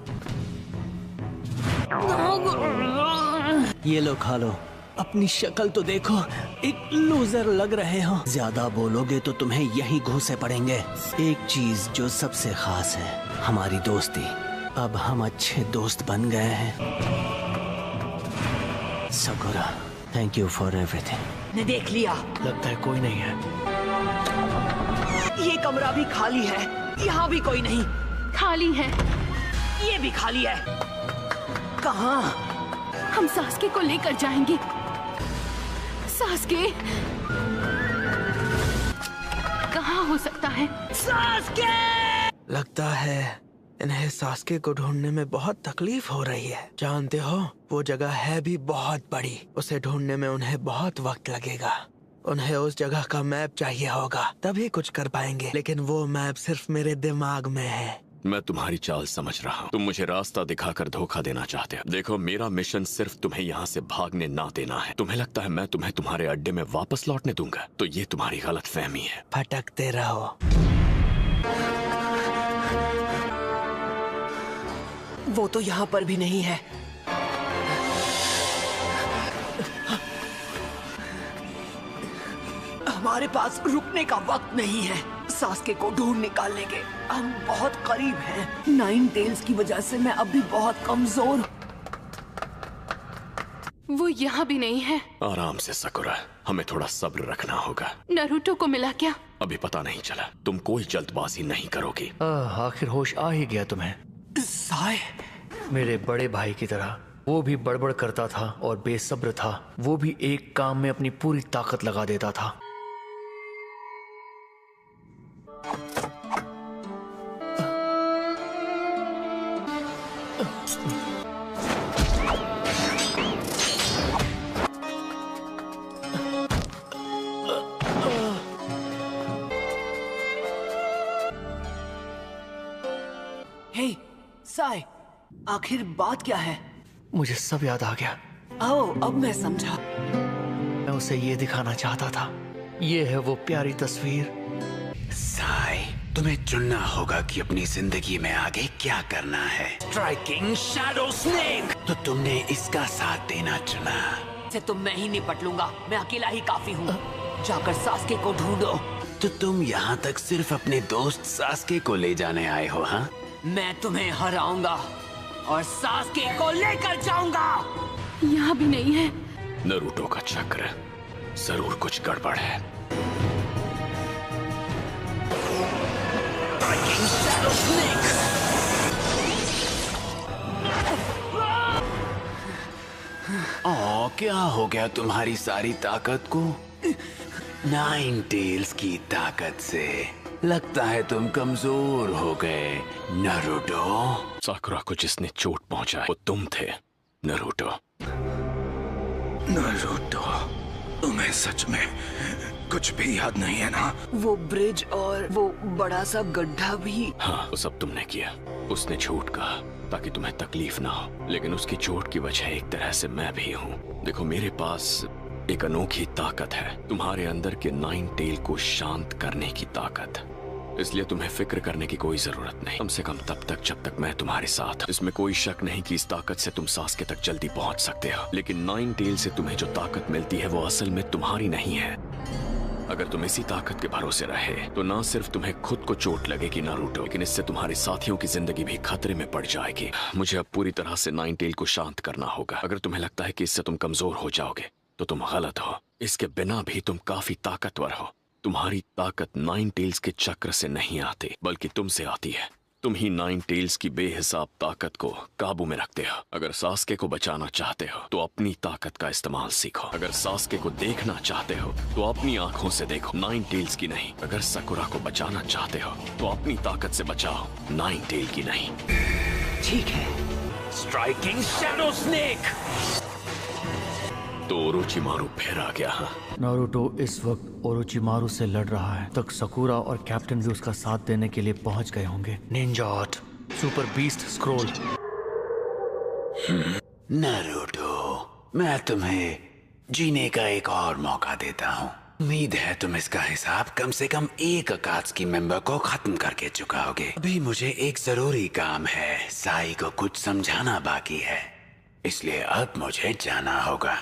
S5: ये लो खा लो। अपनी शक्ल तो देखो, एक लूजर लग रहे हो। ज्यादा बोलोगे तो तुम्हें यही घूंसे पड़ेंगे। एक चीज जो सबसे खास है, हमारी दोस्ती। अब हम अच्छे दोस्त बन गए हैं। Sakura, thank you for everything.
S8: ने देख लिया।
S6: लगता है कोई नहीं है।
S8: ये कमरा भी खाली है। यहाँ भी कोई नहीं।
S1: खाली है।
S8: ये भी खाली है। कहाँ?
S1: हम सास्के को लेकर जाएंगे। सास्के कहाँ हो सकता है?
S8: सास्के!
S2: लगता है इन्हें सास्के को ढूंढने में बहुत तकलीफ हो रही है। जानते हो, वो जगह है भी बहुत बड़ी। उसे ढूंढने में उन्हें बहुत वक्त लगेगा। उन्हें उस जगह का मैप चाहिए होगा, तभी कुछ कर पाएंगे। लेकिन वो मैप सिर्फ मेरे दिमाग में है।
S3: मैं तुम्हारी चाल समझ रहा हूँ। तुम मुझे रास्ता दिखाकर धोखा देना चाहते हो। देखो, मेरा मिशन सिर्फ तुम्हें यहाँ से भागने ना देना है। तुम्हें लगता है मैं तुम्हें तुम्हारे अड्डे में वापस लौटने दूंगा? तो ये तुम्हारी गलतफहमी है।
S2: भटकते रहो।
S8: वो तो यहाँ पर भी नहीं है। हमारे पास रुकने का वक्त नहीं है। सास्के को ढूंढ निकालने के हम बहुत करीब हैं। 9 टेल्स की वजह से मैं अब भी बहुत कमजोर।
S1: वो यहाँ भी नहीं है।
S3: आराम से सकुरा, हमें थोड़ा सब्र रखना होगा।
S1: नारुतो को मिला क्या?
S3: अभी पता नहीं चला। तुम कोई जल्दबाजी नहीं करोगी।
S6: आखिर होश आ ही गया तुम्हें।
S8: साय,
S6: मेरे बड़े भाई की तरह वो भी बड़बड़ करता था और बेसब्र था। वो भी एक काम में अपनी पूरी ताकत लगा देता था।
S8: हे साय, आखिर बात क्या है?
S6: मुझे सब याद आ गया।
S8: आओ, अब मैं समझा।
S6: मैं उसे ये दिखाना चाहता था। ये है वो प्यारी तस्वीर।
S5: साय, तुम्हें चुनना होगा कि अपनी जिंदगी में आगे क्या करना है। Striking shadow snake. तो तुमने इसका साथ देना चुना।
S8: से तो मैं ही निपट लूंगा। मैं अकेला ही काफी हूँ। जाकर सास्के को ढूंढो।
S5: तो तुम यहाँ तक सिर्फ अपने दोस्त सास्के को ले जाने आए हो? हाँ,
S8: मैं तुम्हें हराऊंगा और सास्के को लेकर जाऊंगा।
S1: यहाँ भी नहीं है।
S3: नारुतो का चक्र, जरूर कुछ गड़बड़ है।
S5: ओ, क्या हो गया तुम्हारी सारी ताकत को? 9 टेल्स की ताकत से लगता है तुम कमजोर हो गए नारुतो।
S3: साकुरा को जिसने चोट पहुंचाई वो तुम थे, नारुतो।
S5: नारुतो, तुम्हें सच में कुछ भी याद नहीं है ना?
S8: वो ब्रिज और वो बड़ा सा गड्ढा भी।
S3: हाँ, वो सब तुमने किया। उसने झूठ कहा ताकि तुम्हें तकलीफ ना हो, लेकिन उसकी चोट की वजह एक तरह से मैं भी हूँ। देखो, मेरे पास एक अनोखी ताकत है, तुम्हारे अंदर के 9 टेल को शांत करने की ताकत। इसलिए तुम्हें फिक्र करने की कोई जरूरत नहीं, कम से कम तब तक जब तक मैं तुम्हारे साथ। इसमें कोई शक नहीं कि इस ताकत से तुम सास्के तक जल्दी पहुंच सकते हो, लेकिन 9 टेल से तुम्हें जो ताकत मिलती है वो असल में तुम्हारी नहीं है। अगर तुम इसी ताकत के भरोसे रहे तो ना सिर्फ तुम्हें खुद को चोट लगेगी नारुतो, लेकिन इससे तुम्हारे साथियों की जिंदगी भी खतरे में पड़ जाएगी। मुझे अब पूरी तरह से नाइन टेल को शांत करना होगा। अगर तुम्हें लगता है कि इससे तुम कमजोर हो जाओगे तो तुम गलत हो। इसके बिना भी तुम काफी ताकतवर हो। तुम्हारी ताकत नाइन टेल्स के चक्र से नहीं आती बल्कि तुमसे आती है। तुम ही नाइन टेल्स की बेहिसाब ताकत को काबू में रखते हो। अगर सास्के को बचाना चाहते हो तो अपनी ताकत का इस्तेमाल सीखो। अगर सास्के को देखना चाहते हो तो अपनी आंखों से देखो, नाइन टेल्स की नहीं। अगर साकुरा को बचाना चाहते हो तो अपनी ताकत से बचाओ, नाइन टेल की नहीं।
S8: ठीक है। Striking shadow snake.
S3: तो ओरोचिमारू फिर आ गया।
S6: नारुतो इस वक्त ओरोचिमारू से लड़ रहा है। तक साकुरा और कैप्टन भी उसका साथ देने के लिए पहुंच गए होंगे। Ninja art, super beast scroll.
S5: Naruto, मैं तुम्हें जीने का एक और मौका देता हूँ। उम्मीद है तुम इसका हिसाब कम से कम एक अकात्सुकी मेंबर को खत्म करके चुकाओगे। अभी मुझे एक जरूरी काम है। साई को कुछ समझाना बाकी है, इसलिए अब मुझे जाना होगा।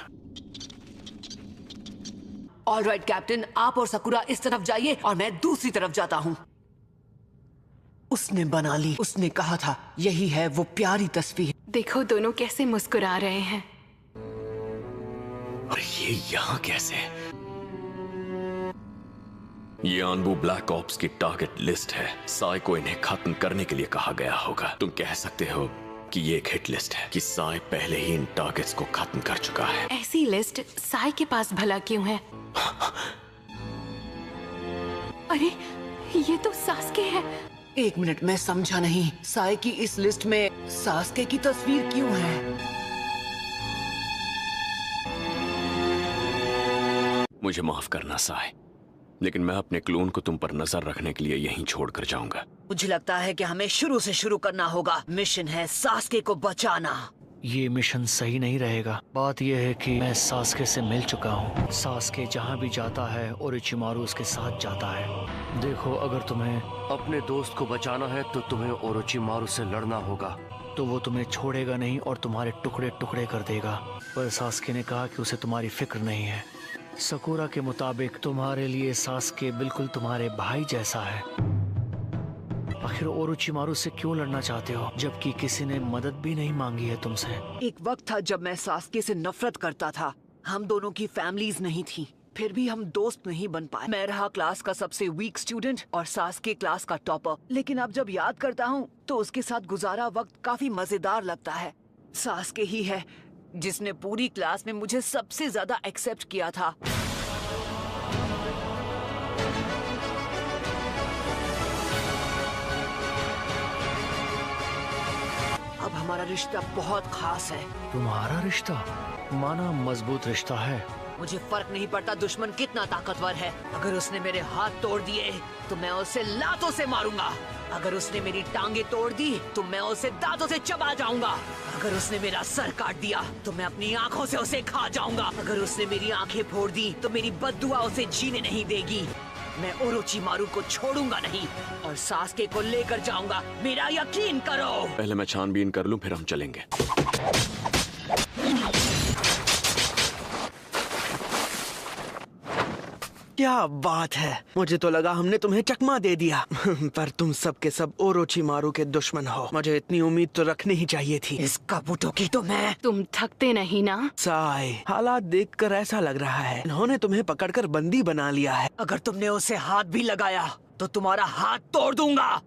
S8: ऑलराइट कैप्टन, आप और साकुरा इस तरफ जाइए और मैं दूसरी तरफ जाता हूँ। उसने बना ली। उसने कहा था यही है वो प्यारी तस्वीर।
S1: देखो दोनों कैसे मुस्कुरा रहे हैं।
S3: और ये यहाँ कैसे? ये अनबू ब्लैक ऑप्स की टारगेट लिस्ट है। साई को इन्हें खत्म करने के लिए कहा गया होगा। तुम कह सकते हो कि ये एक हिट लिस्ट है कि साई पहले ही इन टारगेट्स को खत्म कर चुका है।
S1: ऐसी लिस्ट साई के पास भला क्यों है? अरे ये तो सास्के है।
S8: एक मिनट, मैं समझा नहीं। साई की इस लिस्ट में सास्के की तस्वीर क्यों है?
S3: मुझे माफ करना साई, लेकिन मैं अपने क्लोन को तुम पर नजर रखने के लिए यहीं छोड़कर जाऊंगा।
S8: मुझे लगता है कि हमें शुरू से शुरू करना होगा। मिशन है सास्के को बचाना।
S6: ये मिशन सही नहीं रहेगा। बात यह है कि मैं सास्के से मिल चुका हूँ। सास्के जहाँ भी जाता है ओरोचिमारू उसके साथ जाता है। देखो, अगर तुम्हें अपने दोस्त को बचाना है तो तुम्हें ओरोचिमारू से लड़ना होगा। तो वो तुम्हें छोड़ेगा नहीं और तुम्हारे टुकड़े टुकड़े कर देगा। पर सास्के ने कहा कि उसे तुम्हारी फिक्र नहीं है। साकुरा के मुताबिक तुम्हारे लिए सास्के बिल्कुल तुम्हारे भाई जैसा है। आखिर ओरोचिमारू से क्यों लड़ना चाहते हो जबकि किसी ने मदद भी नहीं मांगी है तुमसे?
S8: एक वक्त था जब मैं सास्के से नफरत करता था। हम दोनों की फैमिलीज नहीं थी, फिर भी हम दोस्त नहीं बन पाए। मैं रहा क्लास का सबसे वीक स्टूडेंट और सास्के क्लास का टॉपर। लेकिन अब जब याद करता हूँ तो उसके साथ गुजारा वक्त काफी मजेदार लगता है। सास्के ही है जिसने पूरी क्लास में मुझे सबसे ज्यादा एक्सेप्ट किया था। अब हमारा रिश्ता बहुत खास है।
S6: तुम्हारा रिश्ता माना मजबूत रिश्ता है।
S8: मुझे फर्क नहीं पड़ता दुश्मन कितना ताकतवर है। अगर उसने मेरे हाथ तोड़ दिए तो मैं उसे लातों से मारूंगा। अगर उसने मेरी टांगे तोड़ दी तो मैं उसे दांतों से चबा जाऊंगा। अगर उसने मेरा सर काट दिया तो मैं अपनी आंखों से उसे खा जाऊंगा। अगर उसने मेरी आंखें फोड़ दी तो मेरी बद्दुआ उसे जीने नहीं देगी। मैं ओरोचिमारू को छोड़ूंगा नहीं और सास्के को लेकर जाऊंगा, मेरा यकीन करो।
S3: पहले मैं छानबीन कर लूं, फिर हम चलेंगे।
S2: क्या बात है, मुझे तो लगा हमने तुम्हें चकमा दे दिया। पर तुम सब के सब ओरोचिमारू के दुश्मन हो। मुझे इतनी उम्मीद तो रखनी ही चाहिए थी।
S8: इस कबूतों की तो मैं।
S1: तुम थकते नहीं ना?
S2: साई, हालात देखकर ऐसा लग रहा है इन्होंने तुम्हें पकड़कर बंदी बना लिया है।
S8: अगर तुमने उसे हाथ भी लगाया तो तुम्हारा हाथ तोड़ दूंगा।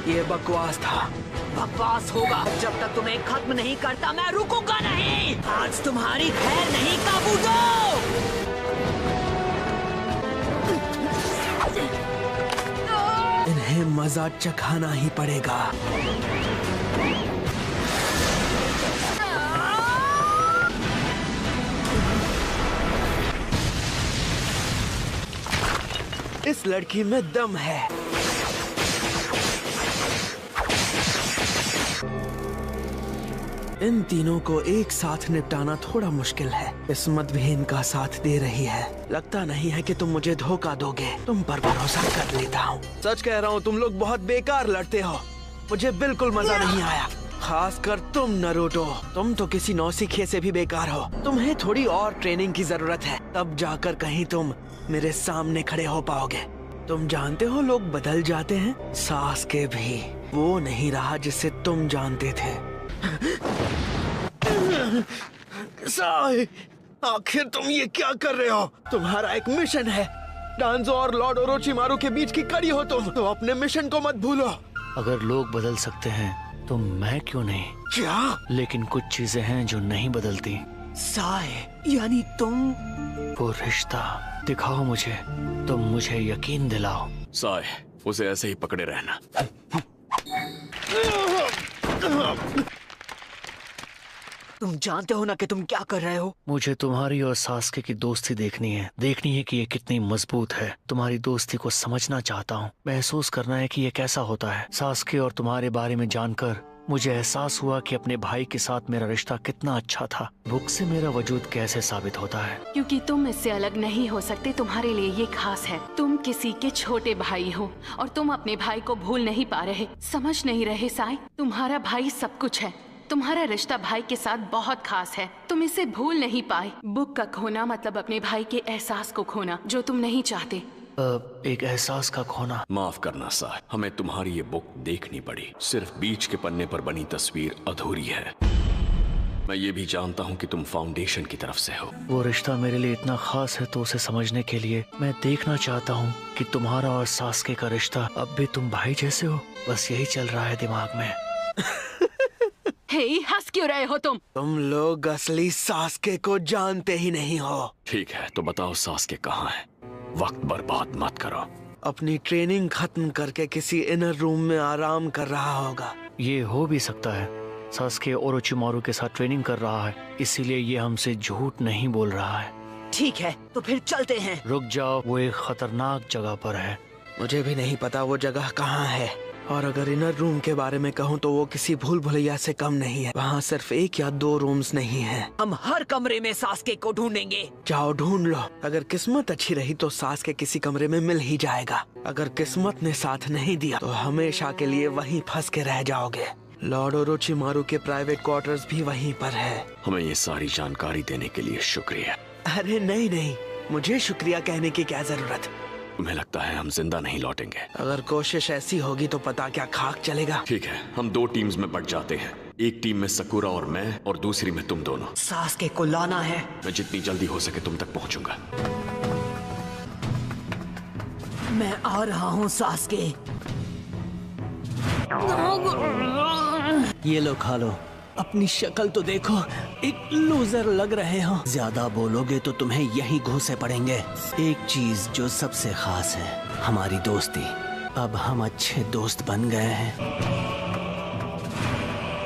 S2: ये बकवास था।
S8: बकवास होगा। जब तक तुम्हें खत्म नहीं करता मैं रुकूंगा नहीं। आज तुम्हारी खैर नहीं कबूतरों।
S2: इन्हें मजा चखाना ही पड़ेगा। इस लड़की में दम है। इन तीनों को एक साथ निपटाना थोड़ा मुश्किल है। किस्मत भी इनका साथ दे रही है। लगता नहीं है कि तुम मुझे धोखा दोगे। तुम पर भरोसा कर लेता हूँ। सच कह रहा हूँ, तुम लोग बहुत बेकार लड़ते हो। मुझे बिल्कुल मजा नहीं आया। खासकर तुम नरूटो, तुम तो किसी नौसिखिए से भी बेकार हो। तुम्हें थोड़ी और ट्रेनिंग की जरूरत है, तब जाकर कहीं तुम मेरे सामने खड़े हो पाओगे। तुम जानते हो लोग बदल जाते हैं, सास्के भी वो नहीं रहा जिसे तुम जानते थे। साई, आखिर तुम ये क्या कर रहे हो? तुम्हारा एक मिशन है, डांजो और लॉर्ड ओरोचिमारू के बीच की कड़ी हो तुम, तो अपने मिशन को मत भूलो।
S6: अगर लोग बदल सकते हैं तो मैं क्यों नहीं?
S2: क्या?
S6: लेकिन कुछ चीजें हैं जो नहीं बदलती।
S2: साई, यानी तुम?
S6: वो रिश्ता दिखाओ मुझे, तुम मुझे यकीन दिलाओ।
S3: साय, उसे ऐसे ही पकड़े रहना।
S8: तुम जानते हो ना कि तुम क्या कर रहे हो?
S6: मुझे तुम्हारी और सास्के की दोस्ती देखनी है कि ये कितनी मजबूत है। तुम्हारी दोस्ती को समझना चाहता हूँ, महसूस करना है कि ये कैसा होता है। सास्के और तुम्हारे बारे में जानकर मुझे एहसास हुआ कि अपने भाई के साथ मेरा रिश्ता कितना अच्छा था। बुक से मेरा वजूद कैसे साबित होता है?
S1: क्योंकि तुम इससे अलग नहीं हो सकते, तुम्हारे लिए ये खास है। तुम किसी के छोटे भाई हो और तुम अपने भाई को भूल नहीं पा रहे, समझ नहीं रहे साई। तुम्हारा भाई सब कुछ है, तुम्हारा रिश्ता भाई के साथ बहुत खास है, तुम इसे भूल नहीं पाए। बुक का खोना मतलब अपने भाई के एहसास को खोना जो तुम नहीं चाहते।
S6: एक एहसास का खोना।
S3: माफ करना साय, हमें तुम्हारी ये बुक देखनी पड़ी। सिर्फ बीच के पन्ने पर बनी तस्वीर अधूरी है। मैं ये भी जानता हूँ कि तुम फाउंडेशन की तरफ से हो।
S6: वो रिश्ता मेरे लिए इतना खास है तो उसे समझने के लिए मैं देखना चाहता हूँ कि तुम्हारा और सास्के का रिश्ता अब भी तुम भाई जैसे हो। बस यही चल रहा है दिमाग में।
S1: हे, हंस क्यों रहे हो तुम?
S2: तुम लोग असली सास्के को जानते ही नहीं हो।
S3: ठीक है, तो बताओ सास्के कहाँ है? वक्त बर्बाद मत करो।
S2: अपनी ट्रेनिंग खत्म करके किसी इनर रूम में आराम कर रहा होगा।
S6: ये हो भी सकता है, सास्के ओरोचिमारू के साथ ट्रेनिंग कर रहा है, इसीलिए ये हमसे झूठ नहीं बोल रहा है।
S8: ठीक है, तो फिर चलते हैं।
S6: रुक जाओ, वो एक खतरनाक जगह पर है।
S2: मुझे भी नहीं पता वो जगह कहाँ है, और अगर इनर रूम के बारे में कहूँ तो वो किसी भूल भुलैया से कम नहीं है। वहाँ सिर्फ 1 या 2 रूम्स नहीं हैं।
S8: हम हर कमरे में सास्के को ढूंढेंगे।
S2: जाओ ढूंढ लो। अगर किस्मत अच्छी रही तो सास्के किसी कमरे में मिल ही जाएगा। अगर किस्मत ने साथ नहीं दिया तो हमेशा के लिए वहीं फंस के रह जाओगे। लॉर्ड ओरोचिमारू के प्राइवेट क्वार्टर्स भी वहीं पर है।
S3: हमें ये सारी जानकारी देने के लिए शुक्रिया।
S2: अरे नहीं, मुझे शुक्रिया कहने की क्या जरूरत।
S3: तुम्हें लगता है हम जिंदा नहीं लौटेंगे?
S2: अगर कोशिश ऐसी होगी तो पता क्या खाक चलेगा।
S3: ठीक है, हम 2 टीम्स में बट जाते हैं। एक टीम में सकुरा और मैं, और दूसरी में तुम दोनों।
S8: सास्के को लाना है।
S3: मैं जितनी जल्दी हो सके तुम तक पहुंचूंगा।
S8: मैं आ रहा हूँ सास्के।
S2: ये लो, खा लो। अपनी शक्ल तो देखो, एक लूजर लग रहे हो। ज्यादा बोलोगे तो तुम्हें यही घूंसे पड़ेंगे। एक चीज जो सबसे खास है, हमारी दोस्ती। अब हम अच्छे दोस्त बन गए हैं।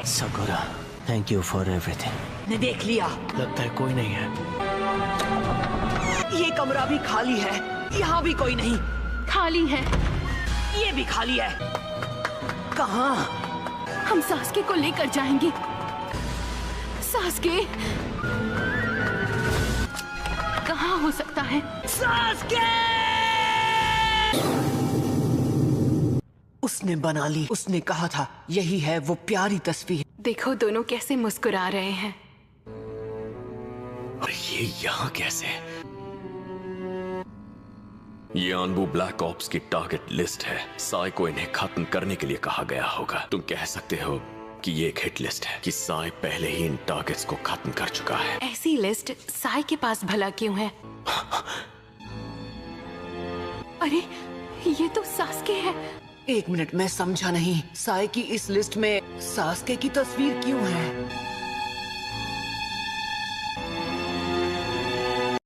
S2: Sakura, thank you for everything.
S8: ने देख लिया।
S6: लगता है कोई नहीं है।
S8: ये कमरा भी खाली है, यहाँ भी कोई नहीं।
S1: खाली है।
S8: ये भी खाली है। कहाँ?
S1: हम सास्के को लेकर जाएंगे। सास्के कहाँ हो सकता है?
S8: सास्के! उसने बना ली। उसने कहा था यही है वो प्यारी तस्वीर।
S1: देखो दोनों कैसे मुस्कुरा रहे हैं।
S3: और ये यहाँ कैसे? ये अनबू ब्लैक ऑप्स की टारगेट लिस्ट है। साई को इन्हें खत्म करने के लिए कहा गया होगा। तुम कह सकते हो कि ये एक हिट लिस्ट है कि साई पहले ही इन टारगेट्स को खत्म कर चुका है।
S1: ऐसी लिस्ट साई के पास भला क्यों है? अरे ये तो सास्के है।
S8: 1 मिनट, मैं समझा नहीं। साई की इस लिस्ट में सास्के की तस्वीर क्यों है?